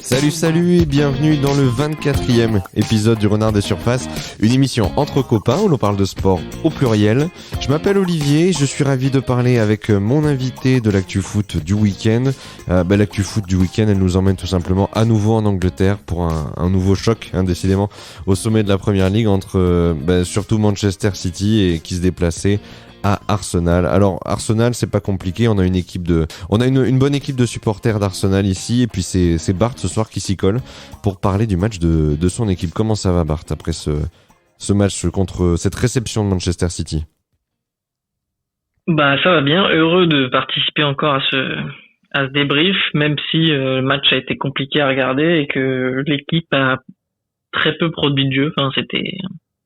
Salut et bienvenue dans le 24e épisode du Renard des Surfaces, une émission entre copains où l'on parle de sport au pluriel. Je m'appelle Olivier, je suis ravi de parler avec mon invité de l'actu foot du week-end. L'actu foot du week-end, elle nous emmène tout simplement à nouveau en Angleterre pour un nouveau choc, décidément, au sommet de la Première Ligue entre surtout Manchester City et qui se déplaçait à Arsenal. Alors Arsenal, c'est pas compliqué, on a une bonne équipe de supporters d'Arsenal ici, et puis c'est Bart ce soir qui s'y colle pour parler du match de son équipe. Comment ça va, Bart, après ce match contre cette réception de Manchester City? Ça va bien, heureux de participer encore à ce débrief, même si le match a été compliqué à regarder et que l'équipe a très peu produit de jeu. Enfin, c'était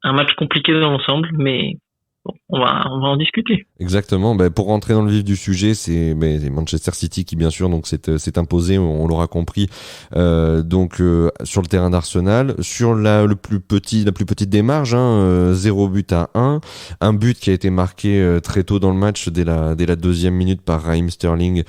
un match compliqué dans l'ensemble, mais bon, on va en discuter. Exactement. Pour rentrer dans le vif du sujet, c'est Manchester City qui, bien sûr, donc s'est imposé, on l'aura compris, sur le terrain d'Arsenal, sur la plus petite des marges, 0 but à 1, un but qui a été marqué très tôt dans le match dès la deuxième minute par Raheem Sterling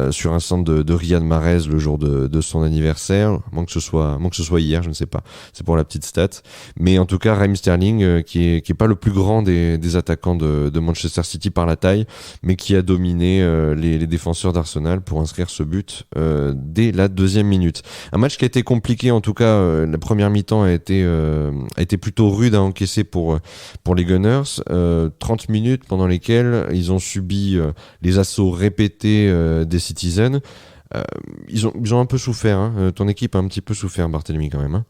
sur un centre de Riyad Mahrez le jour de son anniversaire. Moins que ce soit hier, je ne sais pas. C'est pour la petite stat. Mais en tout cas, Raheem Sterling qui est pas le plus grand des attaquants de Manchester City par la taille, mais qui a dominé les défenseurs d'Arsenal pour inscrire ce but dès la deuxième minute. Un match qui a été compliqué, en tout cas la première mi-temps a été plutôt rude à encaisser pour les Gunners. 30 minutes pendant lesquelles ils ont subi les assauts répétés des Citizens. Ils ont un peu souffert, ton équipe a un petit peu souffert, Barthélemy, quand même.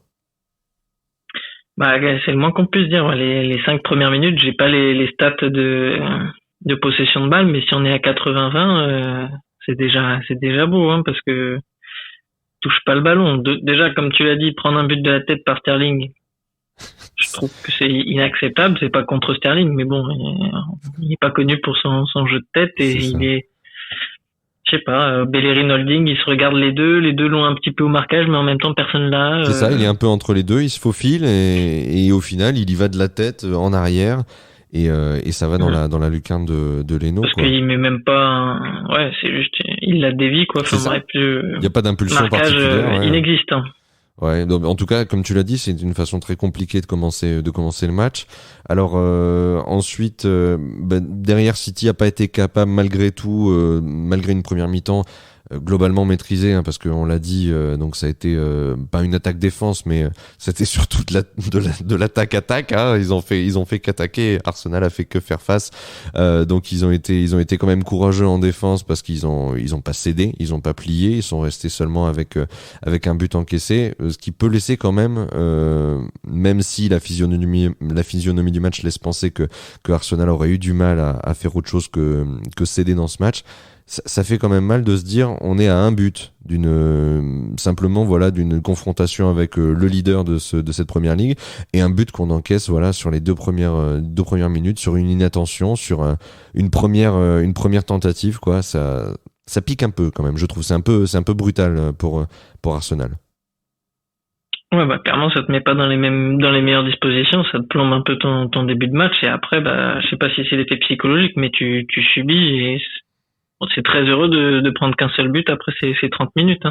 C'est le moins qu'on puisse dire. Les 5 premières minutes, j'ai pas les stats de possession de balle, mais si on est à 80-20, c'est déjà beau, parce que touche pas le ballon. Déjà, comme tu l'as dit, prendre un but de la tête par Sterling, je trouve que c'est inacceptable. C'est pas contre Sterling, mais bon, il est pas connu pour son jeu de tête et il est, je sais pas, Bellerin Holding, ils se regardent les deux l'ont un petit peu au marquage, mais en même temps personne là. C'est ça, il est un peu entre les deux, il se faufile et au final il y va de la tête en arrière et ça va dans la lucarne de Leno. Parce qu'il met même pas c'est juste, il la dévie, quoi. Enfin, il n'y a pas d'impulsion particulière. Inexistant. Ouais, donc, en tout cas, comme tu l'as dit, c'est une façon très compliquée de commencer le match. Alors ensuite, derrière, City a pas été capable malgré tout, malgré une première mi-temps globalement maîtrisée, parce qu'on l'a dit, donc ça a été pas une attaque-défense, mais c'était surtout de l'attaque-attaque. Ils ont fait qu'attaquer. Arsenal a fait que faire face. Donc ils ont été quand même courageux en défense parce qu'ils ont pas cédé, ils ont pas plié, ils sont restés seulement avec un but encaissé, ce qui peut laisser quand même si la physionomie du match laisse penser que Arsenal aurait eu du mal à faire autre chose que céder dans ce match. Ça fait quand même mal de se dire on est à un but d'une confrontation avec le leader de cette première ligue et un but qu'on encaisse sur les deux premières minutes, sur une inattention, sur une première tentative, quoi. Ça pique un peu quand même, je trouve. C'est un peu brutal pour Arsenal. Ouais, clairement, ça te met pas dans les meilleures dispositions, ça te plombe un peu ton début de match, et après, je sais pas si c'est l'effet psychologique, mais tu subis, et c'est très heureux de prendre qu'un seul but après ces 30 minutes,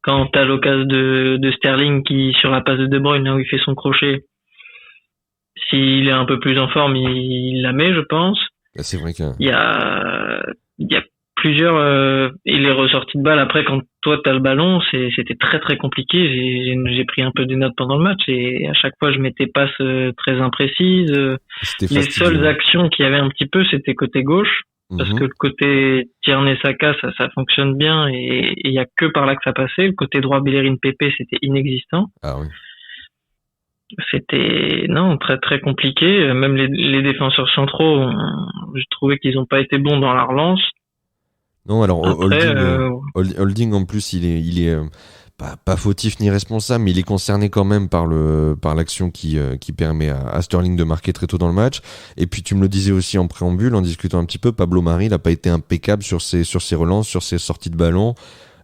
Quand t'as l'occasion de Sterling qui, sur la passe de De Bruyne, là où il fait son crochet, s'il est un peu plus en forme, il la met, je pense. C'est vrai qu'il y a plusieurs, il est ressorti de balle après quand toi t'as le ballon, c'était très très compliqué. J'ai pris un peu des notes pendant le match et à chaque fois je mettais passes très imprécises. Les seules actions qu'il y avait un petit peu, c'était côté gauche. Parce que le côté Tierney Saka, ça fonctionne bien et il y a que par là que ça passait. Le côté droit Bellerin Pepe, c'était inexistant. Ah oui. C'était très très compliqué. Même les défenseurs centraux, j'ai trouvé qu'ils n'ont pas été bons dans la relance. Non, alors après, Holding en plus, il est pas fautif ni responsable, mais il est concerné quand même par l'action qui permet à Sterling de marquer très tôt dans le match. Et puis tu me le disais aussi en préambule, en discutant un petit peu, Pablo Mari n'a pas été impeccable sur ses relances, sur ses sorties de ballon.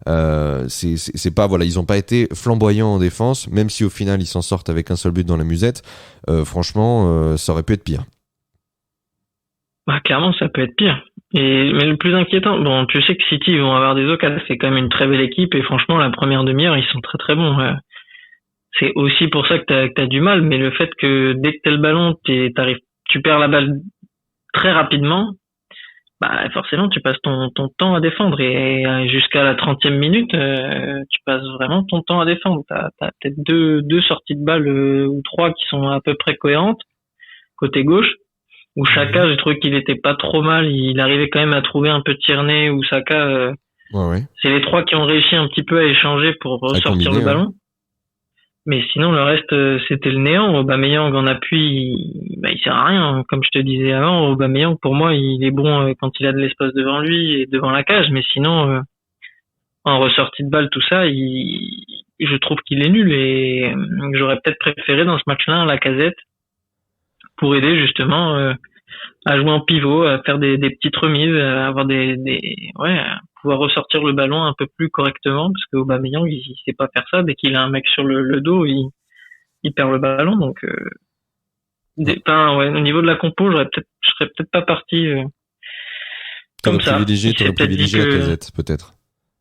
C'est pas, ils ont pas été flamboyants en défense, même si au final ils s'en sortent avec un seul but dans la musette. Franchement, ça aurait pu être pire. Clairement, ça peut être pire. Mais le plus inquiétant, bon, tu sais que City ils vont avoir des occasions, c'est quand même une très belle équipe et franchement la première demi-heure ils sont très très bons. C'est aussi pour ça que t'as du mal, mais le fait que dès que t'as le ballon, tu perds la balle très rapidement, bah forcément tu passes ton temps à défendre et jusqu'à la 30e minute, tu passes vraiment ton temps à défendre. T'as peut-être deux sorties de balle ou trois qui sont à peu près cohérentes côté gauche. Où Chaka, j'ai trouvé qu'il était pas trop mal, il arrivait quand même à trouver un peu Tierney ou Saka. Ouais. C'est les trois qui ont réussi un petit peu à échanger pour ressortir le ballon. Mais sinon, le reste, c'était le néant. Aubameyang en appui, il sert à rien. Comme je te disais avant, Aubameyang, pour moi, il est bon quand il a de l'espace devant lui et devant la cage. Mais sinon, en ressortie de balle, tout ça, je trouve qu'il est nul. Et j'aurais peut-être préféré dans ce match-là Lacazette pour aider justement à jouer en pivot, à faire des petites remises, à avoir pouvoir ressortir le ballon un peu plus correctement, parce que Aubameyang, il sait pas faire ça. Dès qu'il a un mec sur le dos, il perd le ballon. Donc, au niveau de la compo, je serais peut-être pas parti comme ça. T'aurais privilégié Lacazette, peut-être.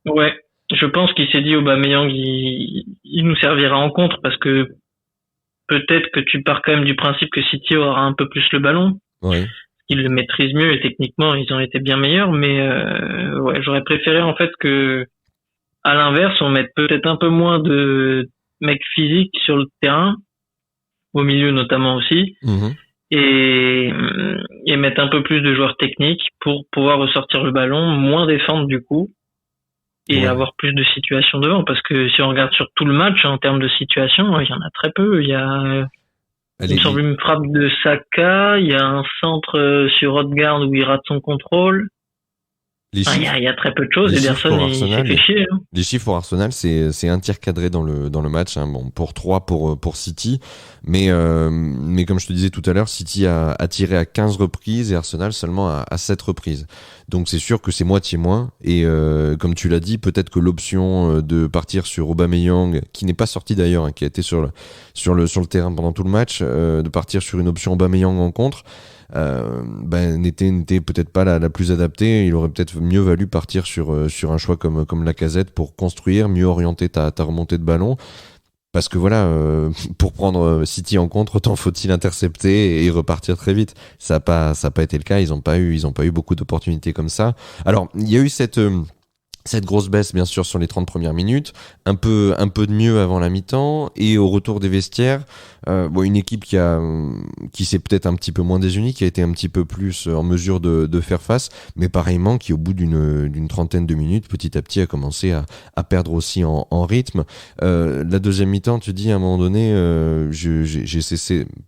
Ouais, je pense qu'il s'est dit Aubameyang, il nous servira en contre, parce que peut-être que tu pars quand même du principe que City aura un peu plus le ballon. Oui. Ils le maîtrisent mieux et techniquement ils ont été bien meilleurs, mais j'aurais préféré en fait que à l'inverse on mette peut-être un peu moins de mecs physiques sur le terrain, au milieu notamment aussi, et mettre un peu plus de joueurs techniques pour pouvoir ressortir le ballon, moins défendre du coup et avoir plus de situations devant, parce que si on regarde sur tout le match en termes de situations, il y en a très peu. Il y a il me semble une frappe de Saka, il y a un centre sur Odegaard où il rate son contrôle. Il y a très peu de choses. Ederson, il s'est fait chier. Les chiffres pour Arsenal, c'est un tir cadré dans le match. Bon, pour 3 pour City. Mais comme je te disais tout à l'heure, City a tiré à 15 reprises et Arsenal seulement à 7 reprises. Donc c'est sûr que c'est moitié moins. Et comme tu l'as dit, peut-être que l'option de partir sur Aubameyang, qui n'est pas sorti d'ailleurs, qui a été sur le terrain pendant tout le match, de partir sur une option Aubameyang en contre, n'était peut-être pas la plus adaptée. Il aurait peut-être mieux valu partir sur un choix comme Lacazette pour construire, mieux orienter ta remontée de ballon. Parce que voilà, pour prendre City en contre, autant faut-il intercepter et repartir très vite. Ça a pas été le cas. Ils ont pas eu beaucoup d'opportunités comme ça. Alors il y a eu cette grosse baisse bien sûr sur les 30 premières minutes, un peu de mieux avant la mi-temps, et au retour des vestiaires, une équipe qui s'est peut-être un petit peu moins désunie, qui a été un petit peu plus en mesure de faire face, mais pareillement qui au bout d'une trentaine de minutes, petit à petit a commencé à perdre aussi en rythme. La deuxième mi-temps, tu dis à un moment donné, j'ai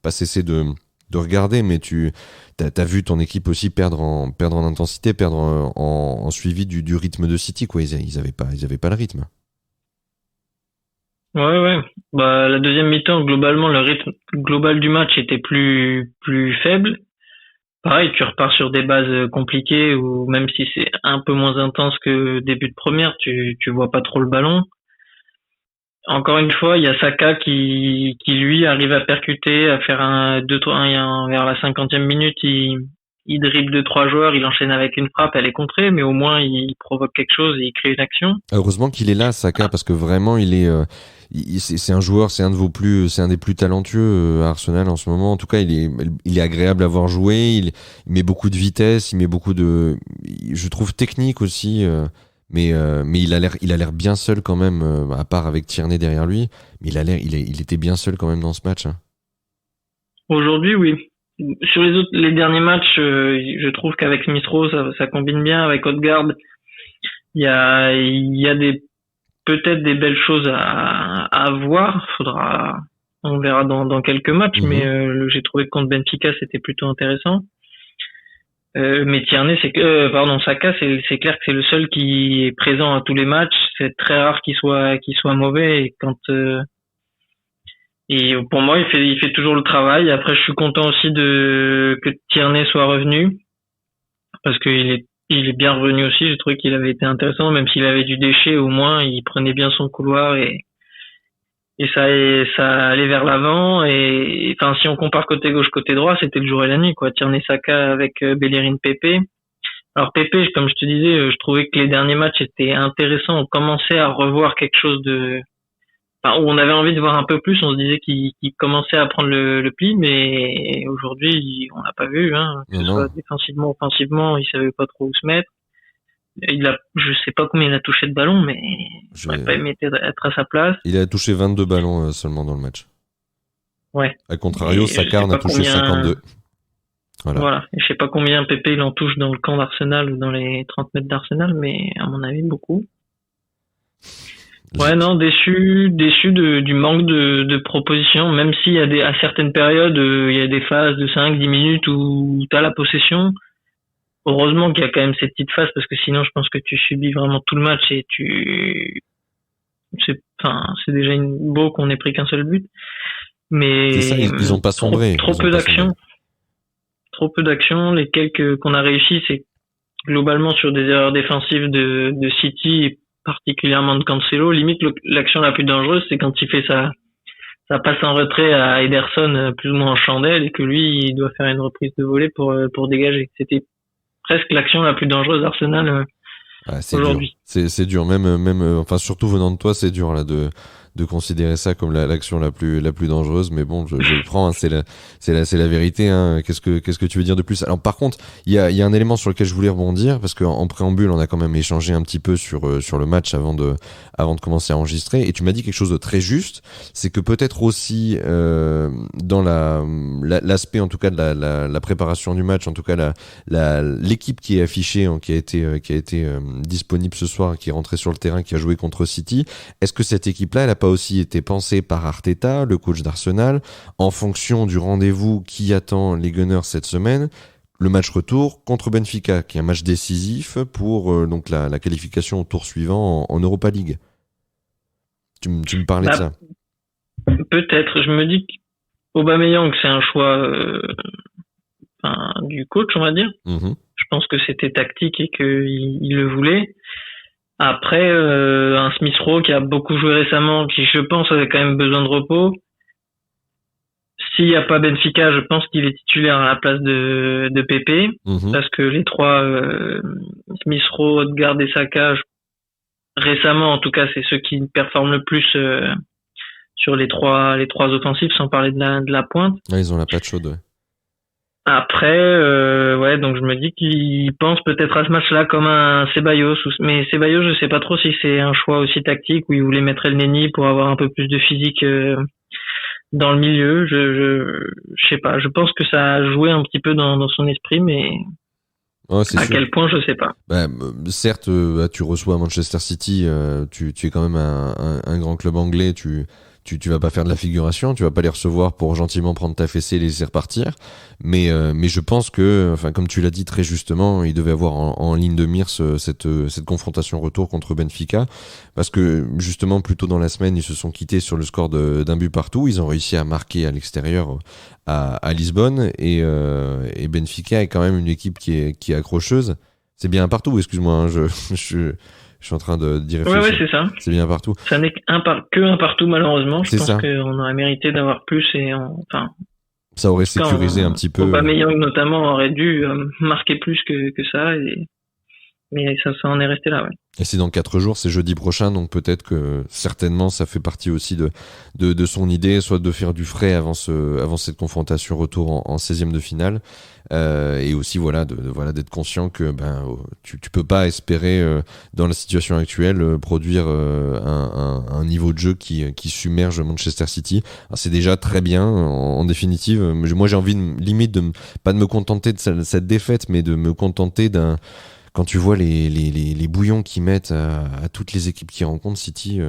pas cessé de regarder, mais t'as vu ton équipe aussi perdre en intensité, perdre en suivi du rythme de City, quoi. Ils avaient pas le rythme. Ouais. La deuxième mi-temps, globalement, le rythme global du match était plus faible. Pareil, tu repars sur des bases compliquées où même si c'est un peu moins intense que début de première, tu vois pas trop le ballon. Encore une fois, il y a Saka qui lui arrive à percuter, à faire un 2-3 vers la 50e minute, il dribble 2-3 joueurs, il enchaîne avec une frappe, elle est contrée, mais au moins il provoque quelque chose et il crée une action. Heureusement qu'il est là, Saka, parce que vraiment il est c'est un joueur, c'est un des plus talentueux à Arsenal en ce moment. En tout cas, il est agréable à voir jouer, il met beaucoup de vitesse, il met beaucoup de, je trouve, technique aussi. Mais il a l'air bien seul quand même, à part avec Tierney derrière lui. Mais il était bien seul quand même dans ce match. Hein. Aujourd'hui, oui. Sur les derniers matchs, je trouve qu'avec Smith Rowe, ça combine bien. Avec Odegaard, il y a peut-être des belles choses à voir. On verra dans quelques matchs, mais j'ai trouvé que contre Benfica, c'était plutôt intéressant. Mais Tierney, Saka, c'est clair que c'est le seul qui est présent à tous les matchs. C'est très rare qu'il soit mauvais. Et pour moi, il fait toujours le travail. Après, je suis content aussi que Tierney soit revenu, parce qu'il est bien revenu aussi. J'ai trouvé qu'il avait été intéressant, même s'il avait du déchet, au moins il prenait bien son couloir et ça allait vers l'avant. Et enfin, si on compare côté gauche, côté droit, c'était le jour et la nuit, quoi. Tierney, Saka avec Bellerin, Pepe. Alors Pépé, comme je te disais, je trouvais que les derniers matchs étaient intéressants. On commençait à revoir quelque chose où on avait envie de voir un peu plus. On se disait qu'il commençait à prendre le pli, mais aujourd'hui, on l'a pas vu, hein. Que ce soit défensivement, offensivement, il savait pas trop où se mettre. Je sais pas combien il a touché de ballons, mais j'aurais pas aimé être à sa place. Il a touché 22 ballons seulement dans le match. Ouais. A contrario, Saka en a touché 52. Voilà. Et je sais pas combien Pépé il en touche dans le camp d'Arsenal ou dans les 30 mètres d'Arsenal, mais à mon avis, beaucoup. Ouais, non, déçu du manque de propositions, même s'il y a à certaines périodes, il y a des phases de 5-10 minutes où t'as la possession. Heureusement qu'il y a quand même ces petites phases, parce que sinon, je pense que tu subis vraiment tout le match et c'est déjà beau qu'on ait pris qu'un seul but. Mais c'est ça, ils ont pas sombré. Trop peu d'actions. Trop peu d'actions. Les quelques qu'on a réussi, c'est globalement sur des erreurs défensives de City et particulièrement de Cancelo. Limite, l'action la plus dangereuse, c'est quand il fait sa passe en retrait à Ederson plus ou moins en chandelle et que lui, il doit faire une reprise de volée pour dégager. C'était presque l'action la plus dangereuse d'Arsenal aujourd'hui. C'est dur, même enfin surtout venant de toi, c'est dur là de considérer ça comme l'action la plus dangereuse, mais bon, je le prends, hein, c'est la vérité, hein. Qu'est-ce que tu veux dire de plus? Alors par contre, il y a un élément sur lequel je voulais rebondir, parce qu'en préambule, on a quand même échangé un petit peu sur le match avant de commencer à enregistrer, et tu m'as dit quelque chose de très juste, c'est que peut-être aussi dans l'aspect en tout cas de la préparation du match, en tout cas l'équipe qui est affichée, qui a été disponible ce soir, qui est rentrée sur le terrain, qui a joué contre City, est-ce que cette équipe-là, elle a pas aussi été pensée par Arteta, le coach d'Arsenal, en fonction du rendez-vous qui attend les Gunners cette semaine, le match retour contre Benfica, qui est un match décisif pour donc la qualification au tour suivant en Europa League. Tu me parlais de ça. Peut-être, je me dis qu'Aubameyang, c'est un choix du coach, on va dire. Mm-hmm. Je pense que c'était tactique et qu'il le voulait. Après, un Smith Rowe qui a beaucoup joué récemment, qui je pense avait quand même besoin de repos. S'il n'y a pas Benfica, je pense qu'il est titulaire à la place de Pépé, parce que les trois, Smith Rowe, Odegaard et Saka, récemment en tout cas, c'est ceux qui performent le plus sur les trois offensifs, sans parler de la pointe. Ouais, ils ont la patte chaude, ouais. Après, donc je me dis qu'il pense peut-être à ce match-là comme un Ceballos, mais Ceballos, je sais pas trop si c'est un choix aussi tactique où il voulait mettre El Neni pour avoir un peu plus de physique dans le milieu. Je sais pas. Je pense que ça a joué un petit peu dans son esprit, mais à sûr. Quel point, je sais pas. Certes, tu reçois Manchester City, tu es quand même un grand club anglais, tu vas pas faire de la figuration, tu vas pas les recevoir pour gentiment prendre ta fessée et les laisser repartir, mais je pense que, enfin, comme tu l'as dit très justement, il devait avoir en ligne de mire cette confrontation retour contre Benfica, parce que justement plus tôt dans la semaine ils se sont quittés sur le score d'un but partout, ils ont réussi à marquer à l'extérieur à Lisbonne, et Benfica est quand même une équipe qui est accrocheuse. C'est bien un partout, excuse-moi, hein, je suis en train d'y réfléchir. Ouais, c'est ça. C'est bien partout. Ça n'est qu'un partout, malheureusement. Je pense qu'on aurait mérité d'avoir plus ça aurait sécurisé un petit peu. Aubameyang notamment aurait dû marquer plus que ça, mais ça en est resté là, ouais. Et c'est dans 4 jours, c'est jeudi prochain, donc peut-être que certainement ça fait partie aussi de son idée, soit de faire du frais avant cette confrontation retour en 16e de finale, et aussi d'être conscient que tu peux pas espérer dans la situation actuelle produire un niveau de jeu qui submerge Manchester City. Alors, c'est déjà très bien en définitive. Moi j'ai envie pas de me contenter de cette défaite, mais de me contenter quand tu vois les bouillons qu'ils mettent à toutes les équipes qui rencontrent City,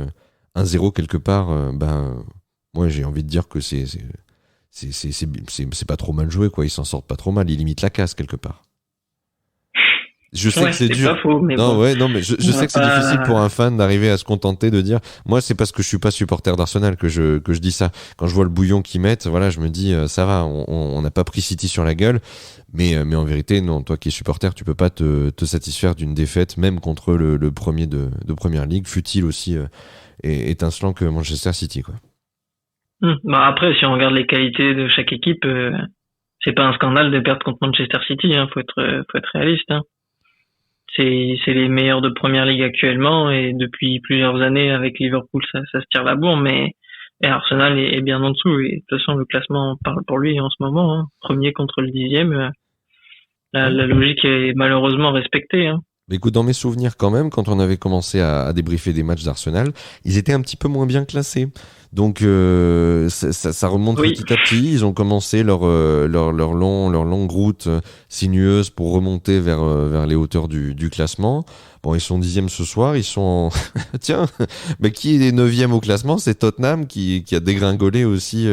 1-0 quelque part, moi j'ai envie de dire que c'est pas trop mal joué, quoi. Ils s'en sortent pas trop mal, ils limitent la casse quelque part. Je sais que c'est dur. Pas faux, mais non, bon. Ouais, non, mais je sais que c'est difficile pour un fan d'arriver à se contenter de dire, moi, c'est parce que je suis pas supporter d'Arsenal que je dis ça. Quand je vois le bouillon qu'ils mettent, voilà, je me dis, ça va, on n'a pas pris City sur la gueule. Mais en vérité, non, toi qui es supporter, tu peux pas te satisfaire d'une défaite, même contre le premier de Première Ligue, fut-il aussi étincelant que Manchester City, quoi. Après, si on regarde les qualités de chaque équipe, c'est pas un scandale de perdre contre Manchester City, hein. Faut être réaliste, hein. c'est les meilleurs de première ligue actuellement, et depuis plusieurs années avec Liverpool, ça se tire la bourre, mais et Arsenal est bien en dessous. Et de toute façon, le classement parle pour lui en ce moment, hein. Premier contre le 10e. La logique est malheureusement respectée, hein. Mais écoute, dans mes souvenirs quand même, quand on avait commencé à débriefer des matchs d'Arsenal, ils étaient un petit peu moins bien classés. Donc ça remonte petit à petit. Ils ont commencé leur longue route sinueuse pour remonter vers les hauteurs du classement. Bon, ils sont 10e ce soir, ils sont tiens, mais qui est 9e au classement? C'est Tottenham qui a dégringolé aussi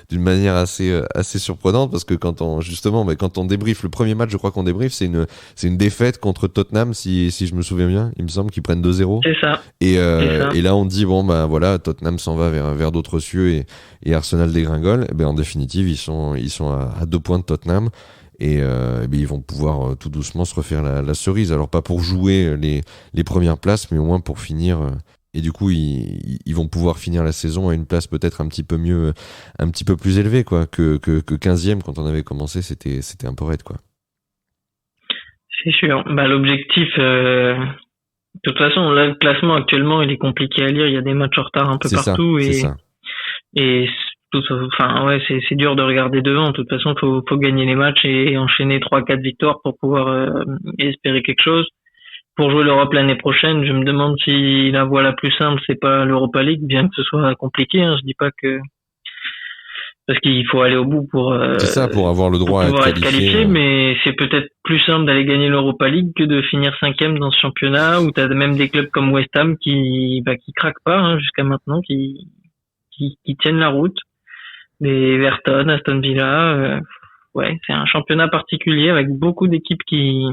d'une manière assez surprenante, parce que quand on débriefe le premier match, je crois qu'on débriefe, c'est une défaite contre Tottenham, si je me souviens bien, il me semble qu'ils prennent 2-0. C'est ça. Et là on dit bon bah voilà, Tottenham s'en va vers d'autres cieux et Arsenal dégringole. Et ben en définitive, ils sont à 2 points de Tottenham. Et ils vont pouvoir tout doucement se refaire la cerise. Alors pas pour jouer les premières places, mais au moins pour finir. Et du coup, ils vont pouvoir finir la saison à une place peut-être un petit peu plus élevée, quoi, que 15e quand on avait commencé. C'était un peu raide, quoi. C'est sûr. Bah, l'objectif, de toute façon, là, le classement actuellement, il est compliqué à lire. Il y a des matchs en retard un peu partout, c'est ça. Et enfin ouais, c'est dur de regarder devant. De toute façon, faut gagner les matchs et enchaîner 3-4 victoires pour pouvoir espérer quelque chose. Pour jouer l'Europe l'année prochaine, je me demande si la voie la plus simple, c'est pas l'Europa League, bien que ce soit compliqué, hein. Je dis pas que, parce qu'il faut aller au bout pour c'est ça, pour avoir le droit à être qualifié, mais c'est peut-être plus simple d'aller gagner l'Europa League que de finir 5e dans ce championnat, où t'as même des clubs comme West Ham qui craquent pas, hein, jusqu'à maintenant, qui tiennent la route. Les Everton, Aston Villa, ouais, c'est un championnat particulier avec beaucoup d'équipes qui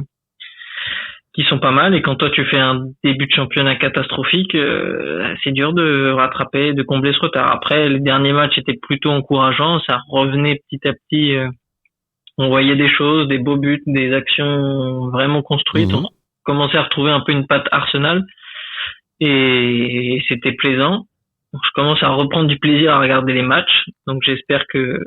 sont pas mal, et quand toi tu fais un début de championnat catastrophique, c'est dur de rattraper, de combler ce retard. Après, les derniers matchs étaient plutôt encourageants, ça revenait petit à petit, on voyait des choses, des beaux buts, des actions vraiment construites, on commençait à retrouver un peu une patte Arsenal, et c'était plaisant. Je commence à reprendre du plaisir à regarder les matchs, donc j'espère que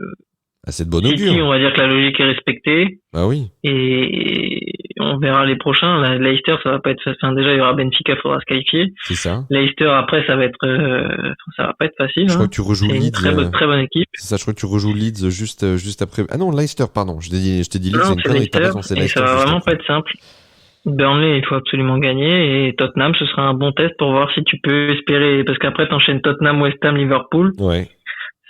c'est de bon augure. City, on va dire que la logique est respectée. Ah oui. Et on verra les prochains. Leicester, ça va pas être facile. Enfin, déjà, il y aura Benfica, faudra se qualifier. C'est ça. Leicester, après, ça va pas être facile. Je crois que tu rejoues Leeds. C'est une très bonne équipe. C'est ça, je crois que tu rejoues Leeds juste après. Ah non, Leicester, pardon. Je t'ai dit Leeds, non, c'est une connerie. T'as raison, c'est Leicester. Et ça va vraiment pas être simple. Burnley, il faut absolument gagner, et Tottenham, ce sera un bon test pour voir si tu peux espérer, parce qu'après t'enchaînes Tottenham, West Ham, Liverpool. Ouais.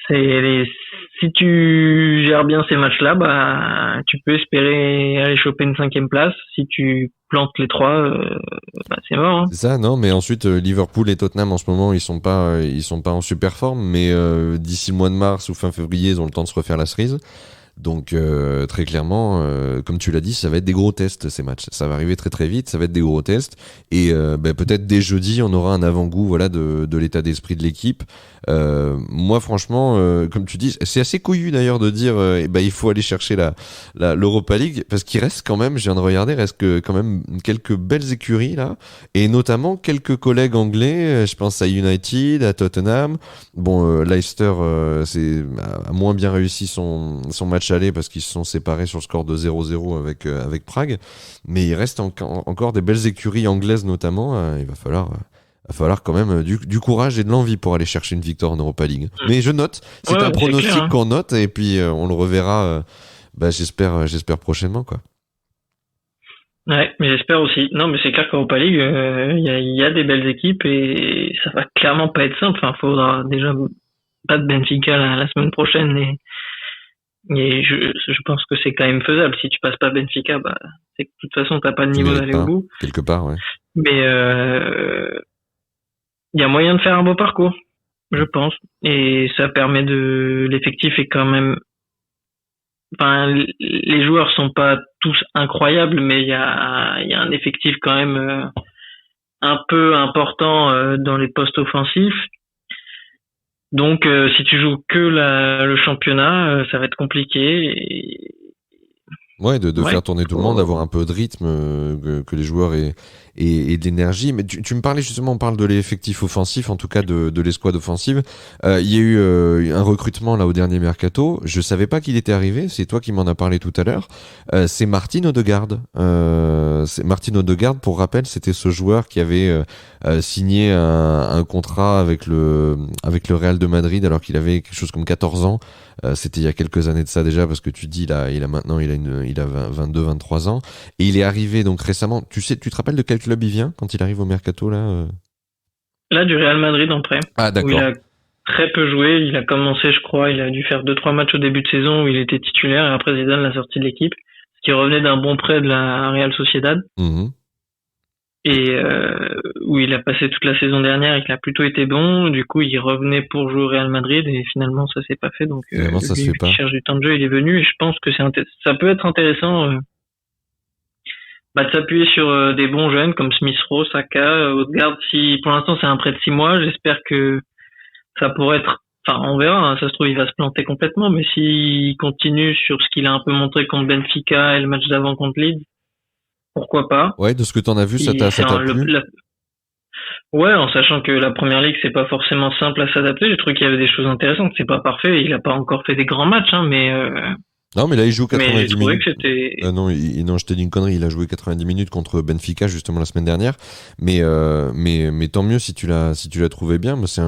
Si tu gères bien ces matchs-là, bah, tu peux espérer aller choper une 5e place. Si tu plantes les 3, bah, c'est mort, hein. C'est ça, non, mais ensuite, Liverpool et Tottenham, en ce moment, ils sont pas en super forme, mais d'ici le mois de mars ou fin février, ils ont le temps de se refaire la cerise. Donc très clairement, comme tu l'as dit, ça va être des gros tests, ces matchs. Ça va arriver très très vite, ça va être des gros tests. Et peut-être dès jeudi, on aura un avant-goût, voilà, de l'état d'esprit de l'équipe. Moi, franchement, comme tu dis, c'est assez couillu d'ailleurs de dire, il faut aller chercher l'Europa League, parce qu'il reste quand même, je viens de regarder, quand même quelques belles écuries là, et notamment quelques collègues anglais. Je pense à United, à Tottenham. Bon, Leicester, a moins bien réussi son match aller parce qu'ils se sont séparés sur le score de 0-0 avec Prague, mais il reste encore des belles écuries anglaises notamment. Il va falloir quand même du courage et de l'envie pour aller chercher une victoire en Europa League. Mais je note, c'est un pronostic clair, hein, qu'on note, et puis on le reverra, j'espère prochainement, quoi. Ouais, mais j'espère aussi. Non, mais c'est clair qu'Europa League, il y a des belles équipes, et ça va clairement pas être simple. Enfin, faudra déjà battre Benfica la semaine prochaine, et je pense que c'est quand même faisable. Si tu passes pas Benfica, bah, c'est que de toute façon t'as pas le niveau d'aller au bout. Quelque part, ouais. Mais il y a moyen de faire un beau parcours, je pense, et ça permet l'effectif est quand même, enfin, les joueurs sont pas tous incroyables, mais il y a un effectif quand même un peu important dans les postes offensifs. Donc, si tu joues que le championnat, ça va être compliqué. Ouais, de faire tourner tout le monde, d'avoir un peu de rythme, que les joueurs aient et d'énergie. Mais tu me parlais justement, on parle de l'effectif offensif, en tout cas de l'escouade offensive. Il y a eu un recrutement là au dernier mercato. Je savais pas qu'il était arrivé. C'est toi qui m'en as parlé tout à l'heure. C'est Martin Odegaard. C'est Martin Odegaard. Pour rappel, c'était ce joueur qui avait signé un contrat avec le Real de Madrid alors qu'il avait quelque chose comme 14 ans. C'était il y a quelques années de ça déjà, parce que tu dis là, il a 22-23 ans, et il est arrivé donc récemment. Tu te rappelles de quel club il vient quand il arrive au mercato là? Là, du Real Madrid en prêt. Ah d'accord. Où il a très peu joué. Il a commencé, je crois, il a dû faire 2-3 matchs au début de saison où il était titulaire, et après Zidane l'a sorti de l'équipe, ce qui revenait d'un bon prêt de la Real Sociedad. Et où il a passé toute la saison dernière et qu'il a plutôt été bon. Du coup, il revenait pour jouer au Real Madrid et finalement ça s'est pas fait. Donc ça se fait pas. Il cherche du temps de jeu, il est venu, et je pense que ça peut être intéressant de s'appuyer sur des bons jeunes comme Smith Rowe, Saka, Odegaard. Si pour l'instant c'est un prêt de 6 mois, j'espère que ça pourrait être. Enfin, on verra. Hein, ça se trouve il va se planter complètement, mais s'il continue sur ce qu'il a un peu montré contre Benfica et le match d'avant contre Leeds, pourquoi pas. Ouais, de ce que t'en as vu, ça t'a plu? Ouais, en sachant que la première ligue, c'est pas forcément simple à s'adapter. J'ai trouvé qu'il y avait des choses intéressantes. C'est pas parfait. Il a pas encore fait des grands matchs, hein, mais. Non, mais là, il joue 90 mais je trouvais minutes. Que c'était. Non, je t'ai dit une connerie. Il a joué 90 minutes contre Benfica, justement, la semaine dernière. Mais tant mieux si tu l'as trouvé bien. Moi, c'est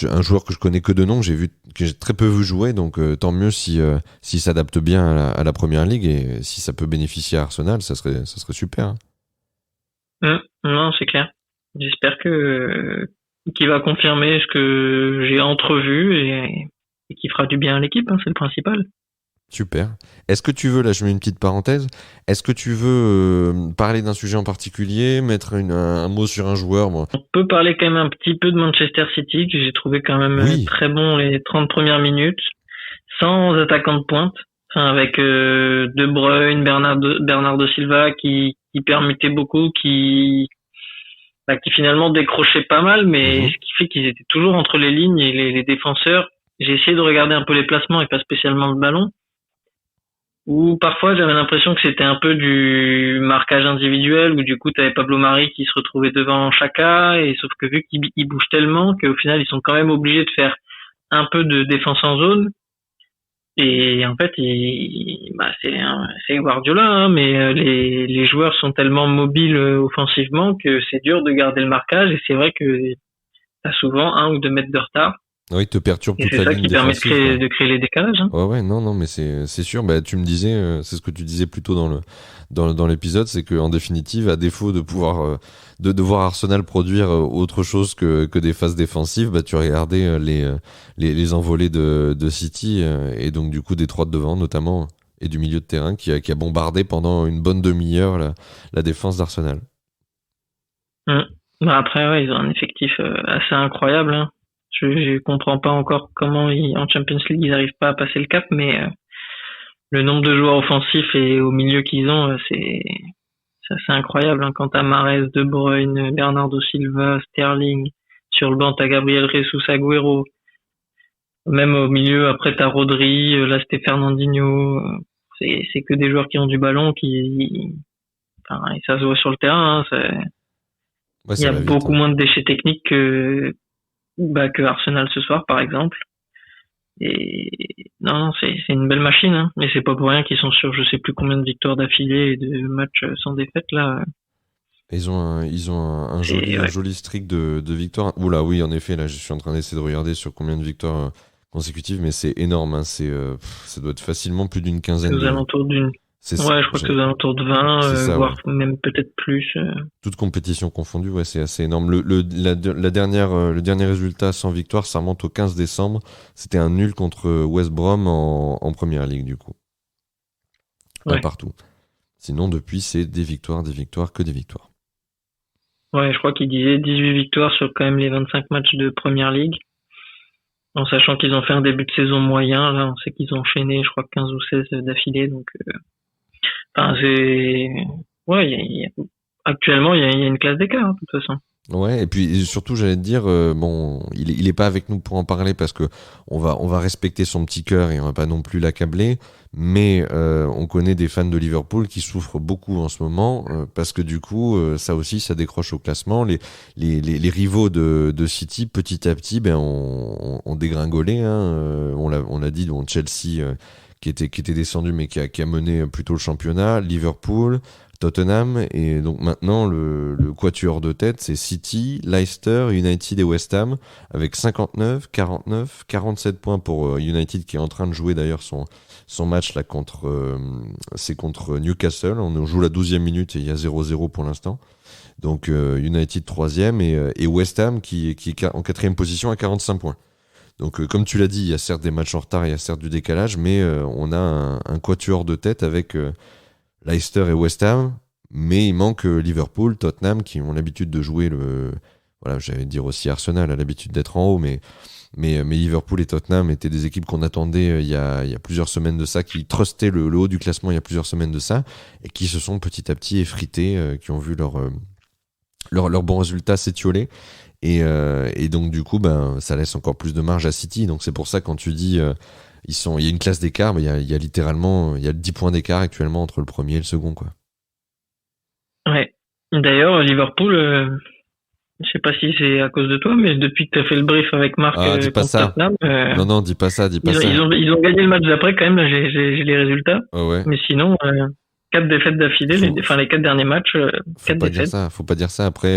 un joueur que je connais que de nom, que j'ai très peu vu jouer, donc tant mieux s'il s'adapte bien à la première ligue, et si ça peut bénéficier à Arsenal, ça serait super. Hein. Non, c'est clair. J'espère qu'il va confirmer ce que j'ai entrevu et qu'il fera du bien à l'équipe, hein, c'est le principal. Super. Est-ce que tu veux, là je mets une petite parenthèse, est-ce que tu veux parler d'un sujet en particulier, mettre un mot sur un joueur? Moi, on peut parler quand même un petit peu de Manchester City, que j'ai trouvé quand même très bon les 30 premières minutes, sans attaquant de pointe, avec De Bruyne, Bernardo Silva qui permettait beaucoup, qui finalement décrochait pas mal, mais ce qui fait qu'ils étaient toujours entre les lignes et les défenseurs. J'ai essayé de regarder un peu les placements et pas spécialement le ballon. Ou parfois j'avais l'impression que c'était un peu du marquage individuel, où du coup t'avais Pablo Mari qui se retrouvait devant Xhaka, et sauf que vu qu'il bouge tellement qu'au final ils sont quand même obligés de faire un peu de défense en zone. Et en fait c'est Guardiola, hein, mais les joueurs sont tellement mobiles offensivement que c'est dur de garder le marquage, et c'est vrai que t'as souvent 1 ou 2 mètres de retard. Oui, il te perturbe toute la ligne défensive. C'est ça qui permet de créer les décalages. Hein. Ouais, non, mais c'est sûr. Bah, tu me disais, c'est ce que tu disais plus tôt dans l'épisode, c'est que en définitive, à défaut de pouvoir de voir Arsenal produire autre chose que des phases défensives, bah tu regardais les envolées de City, et donc du coup des trois de devant notamment, et du milieu de terrain qui a bombardé pendant une bonne demi-heure la défense d'Arsenal. Après, ouais, ils ont un effectif assez incroyable. Hein. Je comprends pas encore comment en Champions League ils n'arrivent pas à passer le cap, mais le nombre de joueurs offensifs et au milieu qu'ils ont, c'est assez incroyable. Hein. Quand t'as Mahrez, De Bruyne, Bernardo Silva, Sterling, sur le banc t'as Gabriel Jesus, Agüero, même au milieu après t'as Rodri, là c'était Fernandinho. C'est que des joueurs qui ont du ballon, et ça se voit sur le terrain. Hein, il y a beaucoup moins de déchets techniques que Arsenal ce soir, par exemple. Et non, c'est une belle machine, hein. Mais c'est pas pour rien qu'ils sont sur je sais plus combien de victoires d'affilée et de matchs sans défaite là. Ils ont un joli streak de victoires. Oula, oui, en effet, là, je suis en train d'essayer de regarder sur combien de victoires consécutives, mais c'est énorme. Hein. Ça doit être facilement plus d'une quinzaine. Aux alentours d'une. Je crois que c'est aux alentours de 20, voire même peut-être plus. Toute compétition confondue, ouais, c'est assez énorme. Le dernier résultat sans victoire, ça remonte au 15 décembre. C'était un nul contre West Brom en première ligue, du coup. Ouais. Partout. Sinon, depuis, c'est des victoires, que des victoires. Ouais, je crois qu'il disait 18 victoires sur quand même les 25 matchs de première ligue. En sachant qu'ils ont fait un début de saison moyen, là, on sait qu'ils ont enchaîné, je crois, 15 ou 16 d'affilée, donc. Actuellement, il y a une classe d'écart, hein, de toute façon. Ouais, et puis surtout j'allais te dire, bon, il est pas avec nous pour en parler parce que on va respecter son petit cœur et on va pas non plus l'accabler, mais on connaît des fans de Liverpool qui souffrent beaucoup en ce moment parce que du coup ça aussi ça décroche au classement. Les rivaux de City petit à petit on dégringolé, hein, on l'a dit, donc Chelsea qui était descendu mais qui a mené plutôt le championnat, Liverpool, Tottenham, et donc maintenant le quatuor de tête c'est City, Leicester, United et West Ham avec 59, 49, 47 points pour United qui est en train de jouer d'ailleurs son match là c'est contre Newcastle. On joue la 12e minute et il y a 0-0 pour l'instant. Donc United 3e et West Ham qui est en 4e position à 45 points. Donc comme tu l'as dit, il y a certes des matchs en retard, il y a certes du décalage, mais on a un quatuor de tête avec Leicester et West Ham, mais il manque Liverpool, Tottenham qui ont l'habitude de jouer voilà, j'allais dire aussi Arsenal a l'habitude d'être en haut, mais Liverpool et Tottenham étaient des équipes qu'on attendait il y a plusieurs semaines de ça, qui trustaient le haut du classement il y a plusieurs semaines de ça, et qui se sont petit à petit effrités, qui ont vu leur bons résultats s'étioler. Et donc du coup ça laisse encore plus de marge à City. Donc c'est pour ça quand tu dis il y a une classe d'écart, mais il y a littéralement 10 points d'écart actuellement entre le premier et le second, quoi. Ouais. D'ailleurs Liverpool, je sais pas si c'est à cause de toi, mais depuis que tu as fait le brief avec Marc dis pas contre ça. Tottenham, Non, dis pas ça. ils ont gagné le match d'après quand même. Là, j'ai les résultats. Ouais. Mais sinon, 4 défaites d'affilée, les 4 derniers matchs, 4 défaites. Faut pas dire ça. Après,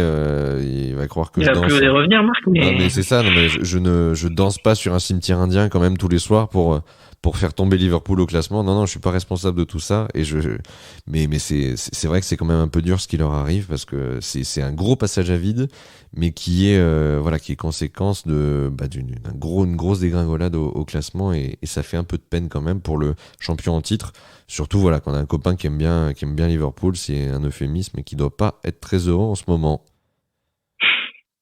il va croire que il je va danse. plus les revenir, Marc. Mais c'est ça. Non, mais je danse pas sur un cimetière indien quand même tous les soirs pour faire tomber Liverpool au classement. Non, je suis pas responsable de tout ça. Et mais c'est vrai que c'est quand même un peu dur ce qui leur arrive parce que c'est un gros passage à vide, mais qui est conséquence d'une grosse dégringolade au classement, et ça fait un peu de peine quand même pour le champion en titre. Surtout voilà, quand on a un copain qui aime bien Liverpool, c'est un euphémisme et qui doit pas être très heureux en ce moment.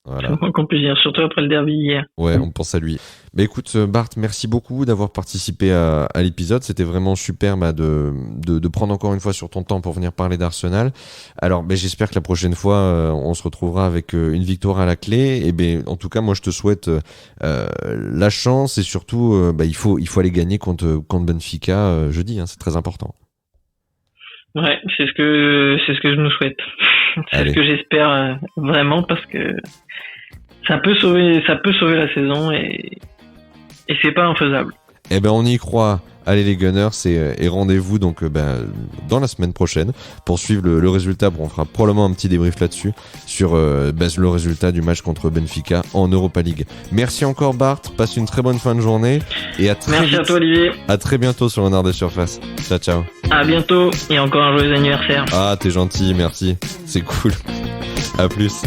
Voilà. C'est moins qu'on puisse dire, surtout après le derby hier. Ouais, on pense à lui. Bah écoute Bart, merci beaucoup d'avoir participé à l'épisode. C'était vraiment super de prendre encore une fois sur ton temps pour venir parler d'Arsenal. Alors j'espère que la prochaine fois on se retrouvera avec une victoire à la clé. Et en tout cas moi je te souhaite la chance, et surtout il faut aller gagner contre Benfica jeudi, hein, c'est très important. Ouais, c'est ce que je nous souhaite. C'est ce que j'espère vraiment, parce que ça peut sauver la saison, et c'est pas infaisable. On y croit. Allez les Gunners, et rendez-vous donc dans la semaine prochaine pour suivre le résultat. On fera probablement un petit débrief là-dessus sur le résultat du match contre Benfica en Europa League. Merci encore Bart, passe une très bonne fin de journée et à très vite. Merci à toi Olivier. À très bientôt sur Renard des Surfaces. Ciao. À bientôt, et encore un joyeux anniversaire. Ah, t'es gentil, merci. C'est cool. À plus.